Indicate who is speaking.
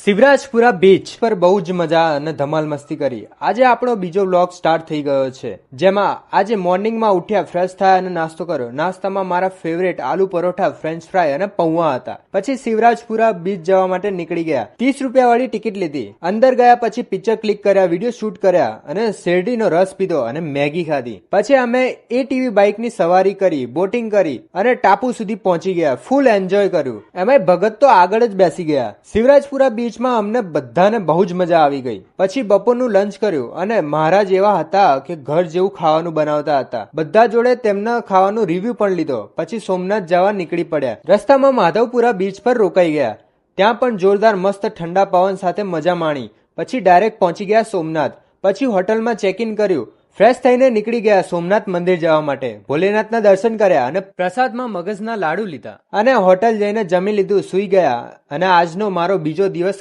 Speaker 1: Shivrajpura beach પર બહુ જ મજા અને ધમાલ મસ્તી કરી. આજે આપણો બીજો વ્લોગ સ્ટાર્ટ થઈ ગયો છે, જેમાં આજે મોર્નિંગમાં ઉઠ્યા, ફ્રેશ થયા અને નાસ્તો કર્યો. નાસ્તામાં મારા favourite aloo paratha, French fry અને પૌવા હતા. પછી શિવરાજપુરા બીચ જવા માટે નીકળી ગયા. 30 રૂપિયા વાળી ટિકિટ લીધી. અંદર ગયા પછી પિક્ચર ક્લિક કર્યા, વિડીયો શૂટ કર્યા અને શેરડીનો રસ પીધો અને મેગી ખાધી. પછી અમે ATV બાઇકની સવારી કરી, બોટિંગ કરી અને ટાપુ સુધી પહોંચી ગયા. ફૂલ એન્જોય કર્યું. એમાંય ભગત તો આગળ જ બેસી ગયા. શિવરાજપુરા બીચમાં અમને બધાને બહુ જ મજા આવી ગઈ. પછી બપોરનું લંચ કર્યું અને મહારાજ એવા હતા કે ઘર જેવું ખાવાનું બનાવતા હતા. બધા જોડે તેમના ખાવાનું રિવ્યુ પણ લીધો. પછી સોમનાથ જવા નીકળી પડ્યા. રસ્તામાં માધવપુરા બીચ પર રોકાઈ ગયા. ત્યાં પણ જોરદાર મસ્ત ઠંડા પવન સાથે મજા માણી. પછી ડાયરેક્ટ પહોંચી ગયા સોમનાથ. પછી હોટલમાં ચેક ઇન કર્યું. ફ્રેશ થઈને નીકળી ગયા સોમનાથ મંદિર જવા માટે. ભોલેનાથના દર્શન કર્યા અને પ્રસાદમાં મગજના લાડુ લીધા અને હોટલ જઈને જમી લીધું, સૂઈ ગયા. અને આજનો મારો બીજો દિવસ